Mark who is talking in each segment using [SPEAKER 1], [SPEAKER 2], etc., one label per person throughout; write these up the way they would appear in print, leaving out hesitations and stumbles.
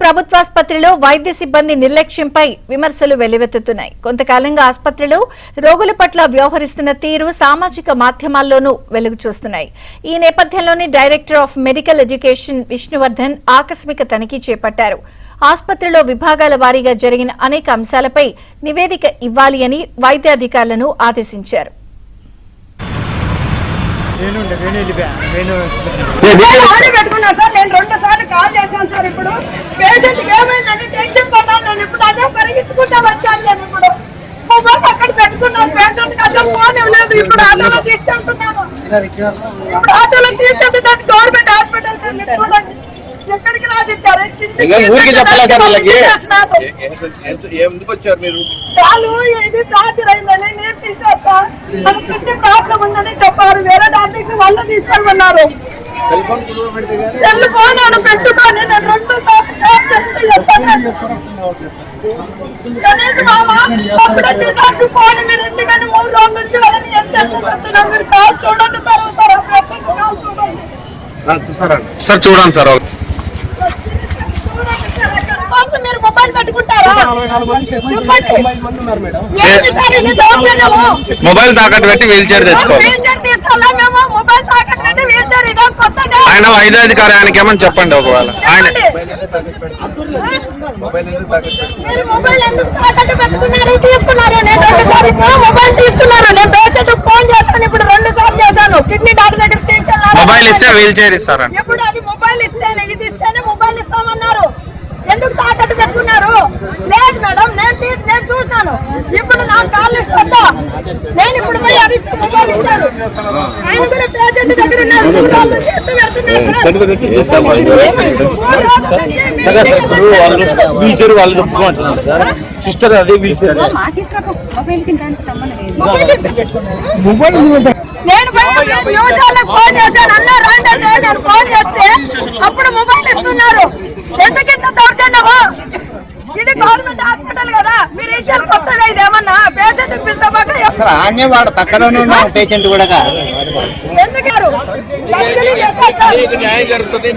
[SPEAKER 1] ప్రభుత్వాసుపత్రిలో వైద్య సిబ్బంది నిర్లక్ష్యంపై విమర్శలు వెల్లువెత్తుతున్నాయి. కొంతకాలంగా ఆసుపత్రిలో రోగుల పట్ల వ్యవహరిస్తున్న తీరు సామాజిక మాధ్యమాల్లోనూ వెలుగు చూస్తున్నాయి. ఈ నేపథ్యంలోనే director of medical education Vishnuvardhan ఆకస్మిక తనిఖీ చేపట్టారు. ఆసుపత్రిలో విభాగాల వారీగా జరిగిన అనేక అంశాలపై నివేదిక ఇవ్వాలి అని వైద్యాధికారులను ఆదేశించారు.
[SPEAKER 2] ఇప్పుడు పేషెంట్కి ఏమైందని టెన్షన్ పడ్డాను. నేను ఇప్పుడు అదే పరిగెత్తుకుంటా వచ్చాను. నేను ఇప్పుడు మొబైల్ అక్కడ పెట్టుకున్నాను. పేషెంట్కి అసలు ఫోన్ ఇవ్వలేదు. ఇప్పుడు ఆటోలో తీసుకెళ్తున్నాను. ఇప్పుడు ఆటోలో తీసుకెళ్తున్నాను. గవర్నమెంట్ హాస్పిటల్ చూడండి ఎక్కడికి రాసిచ్చారు. వాళ్ళు ఇది ఫ్రాక్చర్ అయిందని నేను తీసేస్తా కిడ్నీ ప్రాబ్లం ఉందని చెప్పారు. వేరే డాక్టర్కి వాళ్ళు తీసుకెళ్ళమన్నారు. సెల్ ఫోన్ అని పెట్టుకొని నేను 2 సార్లు ఫోన్ మీరు ఎందుకని 3 రోజుల నుంచి వాళ్ళని ఎంత పెడుతున్నాం. మీరు కాల్ చూడండి
[SPEAKER 3] సార్ చూడండి సార్
[SPEAKER 2] మీరు మొబైల్ పెట్టుకుంటారా?
[SPEAKER 3] మొబైల్ తాకట్టు పెట్టి వీల్ చైర్ తెచ్చుకోవాలి.
[SPEAKER 2] తీసుకోవాలా మేము? మొబైల్ తాకట్టు పెట్టి వీల్ చైర్ ఇదే కొత్తగా
[SPEAKER 3] ఆయన వైద్యాధికారి ఆయనకి ఏమని చెప్పండి. ఒకవేళ ఆయన
[SPEAKER 2] మొబైల్ ఎందుకు తాకట్టు పెట్టుకున్నారు? తీసుకున్నారు. నేను 2 సార్లు మొబైల్ తీసుకున్నారు. నేను పేషెంట్ ఫోన్ చేస్తాను. ఇప్పుడు 2 సార్లు చేశాను. కిడ్నీ డాక్టర్ దగ్గర తీసుకెళ్ళాను.
[SPEAKER 3] మొబైల్ ఇస్తే వీల్ చైర్ ఇస్తారండి.
[SPEAKER 2] ఇప్పుడు అది మొబైల్ ఇస్తేనే ఇది ఇస్తేనే మొబైల్ ఇస్తామన్నారు. ఎందుకు తాకట్టు పెట్టుకున్నారు? లేదు మేడం, నేను చూసినాను. ఇప్పుడు నా కాల్ లిస్ట్ వద్దా? నేను ఇప్పుడు పోయి అరిస్తే మొబైల్ ఇచ్చారు. ఆయన కూడా పేషెంట్ దగ్గర ఉన్నారు.
[SPEAKER 3] సిస్టర్ అదే వీల్ చైర్
[SPEAKER 2] నేను న్యూస్ ఫోన్ చేశాను. అన్నా రండి అంటే నేను ఫోన్ చేస్తే అప్పుడు మొబైల్ ఇస్తున్నారు. ఎందుకింత దౌర్జన్యమా? ఇది గవర్నమెంట్ హాస్పిటల్ కదా. మీరు ఇచ్చారు కొత్తగా ఇదేమన్నా పేషెంట్ పిలిచబాక
[SPEAKER 4] పేషెంట్ కూడా
[SPEAKER 2] ఎందుకు
[SPEAKER 4] న్యాయం జరుగుతుంది.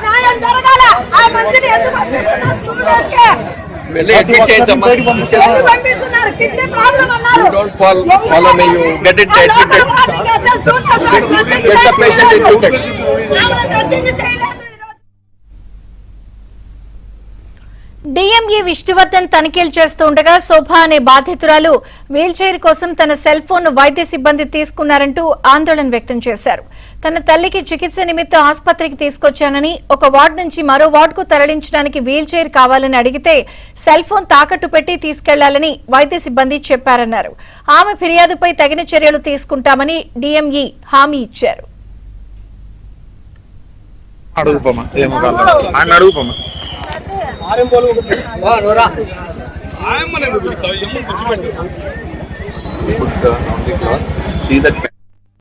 [SPEAKER 2] న్యాయం జరగాల. ఆ మంచిని ఎందుకు పంపిస్తున్నారు? కిడ్నీ ప్రాబ్లం అన్నారు.
[SPEAKER 1] డిఎంఈ విష్ణువర్ధన్ తనిఖీలు చేస్తుండగా శోభ అనే బాధితురాలు వీల్ చైర్ కోసం తన సెల్ ఫోన్ వైద్య సిబ్బంది తీసుకున్నారంటూ ఆందోళన వ్యక్తం చేశారు. తన తల్లికి చికిత్స నిమిత్తం ఆసుపత్రికి తీసుకొచ్చానని, ఒక వార్డు నుంచి మరో వార్డుకు తరలించడానికి వీల్ చైర్ కావాలని అడిగితే సెల్ ఫోన్ తాకట్టు పెట్టి తీసుకెళ్లాలని వైద్య సిబ్బంది చెప్పారన్నారు. ఆమె ఫిర్యాదుపై తగిన చర్యలు తీసుకుంటామని డిఎంఈ హామీ ఇచ్చారు.
[SPEAKER 3] See that